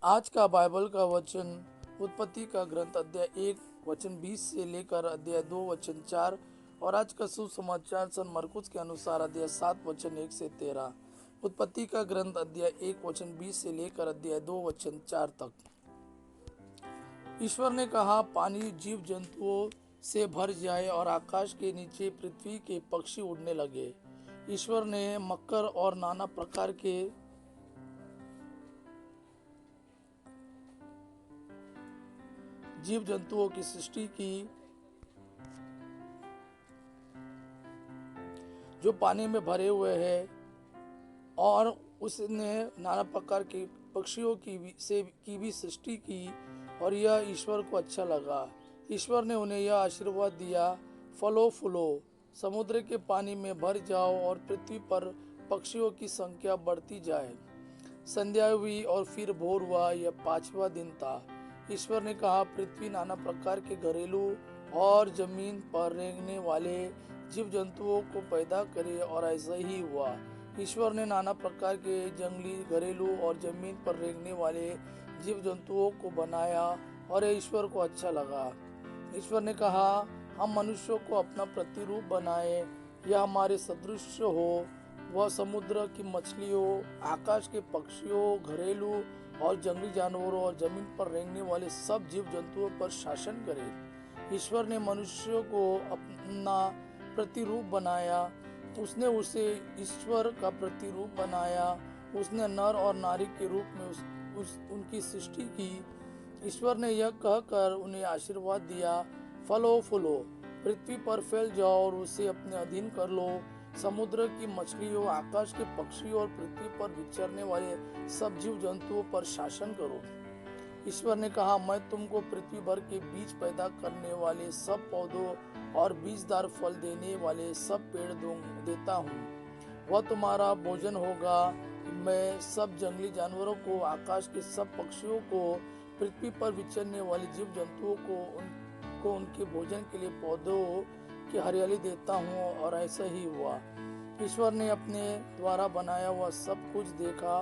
आज का बाइबल का वचन उत्पत्ति का ग्रंथ अध्याय 1 वचन 20 से लेकर अध्याय 2 वचन 4 और आज का सुसमाचार सन मरकुस के अनुसार अध्याय 7 वचन 1 से 13। उत्पत्ति का ग्रंथ अध्याय 1 वचन 20 से लेकर अध्याय 2 वचन 4 तक। ईश्वर ने कहा, पानी जीव जंतुओं से भर जाए और आकाश के नीचे पृथ्वी के पक्षी उड़ने लगे। ईश्वर ने मकर और नाना प्रकार के जीव जंतुओं की सृष्टि की जो पानी में भरे हुए हैं, और उसने नाना प्रकार के पक्षियों की भी सृष्टि की, और यह ईश्वर को अच्छा लगा। ईश्वर ने उन्हें यह आशीर्वाद दिया, फलो फूलो, समुद्र के पानी में भर जाओ और पृथ्वी पर पक्षियों की संख्या बढ़ती जाए। संध्या हुई और फिर भोर हुआ, यह 5वां दिन था। ईश्वर ने कहा, पृथ्वी नाना प्रकार के घरेलू और जमीन पर रेंगने वाले जीव जंतुओं को पैदा करे, और ऐसा ही हुआ। ईश्वर ने नाना प्रकार के जंगली, घरेलू और जमीन पर रेंगने वाले जीव जंतुओं को बनाया, और यह ईश्वर को अच्छा लगा। ईश्वर ने कहा, हम मनुष्यों को अपना प्रतिरूप बनाए, यह हमारे सदृश हो। वह समुद्र की मछलियों, आकाश के पक्षियों, घरेलू और जंगली जानवरों और जमीन पर रेंगने वाले सब जीव जंतुओं पर शासन करे। ईश्वर ने मनुष्य को अपना प्रतिरूप बनाया, उसने उसे ईश्वर का प्रतिरूप बनाया। उसने नर और नारी के रूप में उनकी सृष्टि की। ईश्वर ने यह कहकर उन्हें आशीर्वाद दिया, फलो फूलो, पृथ्वी पर फैल जाओ और उसे अपने अधीन कर लो। समुद्र की मछलियों, आकाश के पक्षियों और पृथ्वी पर विचरने वाले सब जीव जंतुओं पर शासन करो। ईश्वर ने कहा, मैं तुमको पृथ्वी भर के बीज पैदा करने वाले सब पौधों और बीजदार फल देने वाले सब पेड़ देता हूँ। वह तुम्हारा भोजन होगा। मैं सब जंगली जानवरों को, आकाश के सब पक्षियों को, पृथ्वी पर विचरने वाले जीव जंतुओं को उनके भोजन के लिए पौधों की हरियाली देता हूँ, और ऐसा ही हुआ। ईश्वर ने अपने द्वारा बनाया हुआ सब कुछ देखा,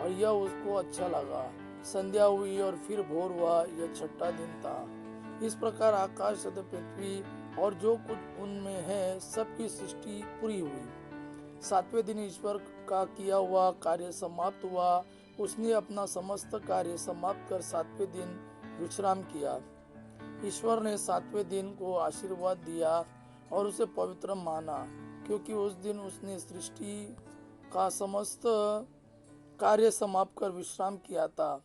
और यह उसको अच्छा लगा। संध्या हुई और फिर भोर हुआ, यह 6वां दिन था। इस प्रकार आकाश तथा पृथ्वी और जो कुछ उनमें है सबकी सृष्टि पूरी हुई। 7वें दिन ईश्वर का किया हुआ कार्य समाप्त हुआ। उसने अपना समस्त कार्य समाप्त कर 7वें दिन विश्राम किया। ईश्वर ने 7वें दिन को आशीर्वाद दिया और उसे पवित्र माना, क्योंकि उस दिन उसने सृष्टि का समस्त कार्य समाप्त कर विश्राम किया था।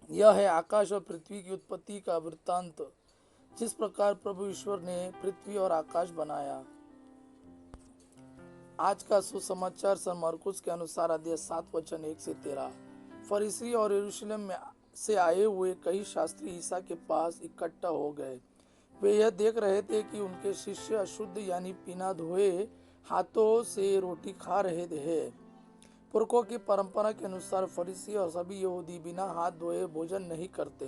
यह है आकाश और पृथ्वी की उत्पत्ति का वृत्तांत, जिस प्रकार प्रभु ईश्वर ने पृथ्वी और आकाश बनाया। आज का सुसमाचार सन मरकुस के अनुसार अध्याय 7 वचन 1 से 13। फरीसी और यरूशलेम में से आए हुए कई शास्त्री ईसा के पास इकट्ठा हो गए। वे यह देख रहे थे कि उनके शिष्य अशुद्ध यानी बिना धोए हाथों से रोटी खा रहे थे। पुरखों की परंपरा के अनुसार फरीसी और सभी यहूदी बिना हाथ धोए भोजन नहीं करते।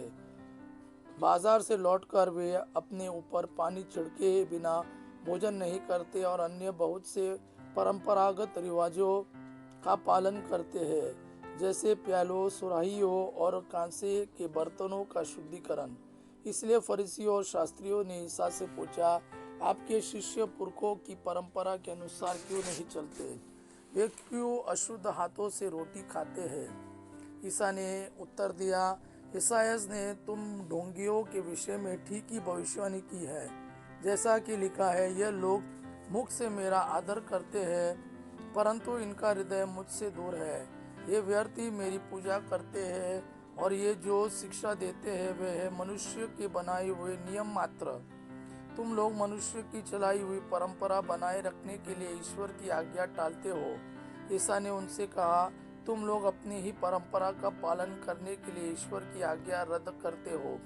बाजार से लौटकर वे अपने ऊपर पानी छिड़के बिना भोजन नहीं करते, और अन्य बहुत से परंपरागत रिवाजों का पालन करते हैं, जैसे प्यालों, सुराहियों और कांसे के बर्तनों का शुद्धिकरण। इसलिए फरीसियों और शास्त्रियों ने ईसा से पूछा, आपके शिष्य पुरखों की परंपरा के अनुसार क्यों नहीं चलते? वे क्यों अशुद्ध हाथों से रोटी खाते हैं? ईसा ने उत्तर दिया, ईसायास ने तुम ढोंगियों के विषय में ठीक ही भविष्यवाणी की है। जैसा कि लिखा है, यह लोग मुख से मेरा आदर करते हैं, परंतु इनका हृदय मुझसे दूर है। ये व्यर्थ ही मेरी पूजा करते हैं, और ये जो शिक्षा देते हैं वे है मनुष्य के बनाए हुए नियम मात्र। तुम लोग मनुष्य की चलाई हुई परंपरा बनाए रखने के लिए ईश्वर की आज्ञा टालते हो। ईसा ने उनसे कहा, तुम लोग अपनी ही परंपरा का पालन करने के लिए ईश्वर की आज्ञा रद्द करते हो,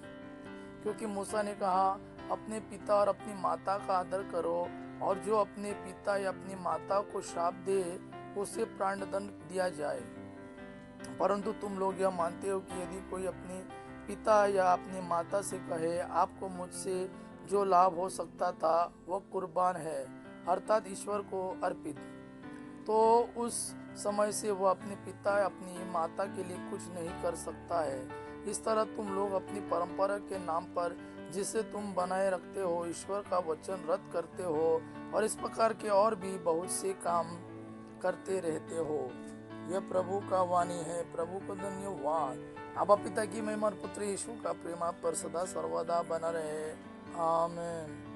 क्योंकि मूसा ने कहा, अपने पिता और अपनी माता का आदर करो, और जो अपने पिता या अपनी माता को श्राप दे उसे प्राणदंड दिया जाए। परंतु तुम लोग यह मानते हो कि यदि कोई अपने पिता या अपनी माता से कहे, आपको मुझसे जो लाभ हो सकता था वह कुर्बान है, अर्थात ईश्वर को अर्पित, तो उस समय से वह अपने पिता अपनी माता के लिए कुछ नहीं कर सकता है। इस तरह तुम लोग अपनी परंपरा के नाम पर जिसे तुम बनाए रखते हो, ईश्वर का वचन रद्द करते हो और इस प्रकार के और भी बहुत से काम करते रहते हो। यह प्रभु का वाणी है। प्रभु को धन्यवाद। अब पिता की महिमा और पुत्र यीशु का प्रेम आप पर सदा सर्वदा बना रहे। आमीन।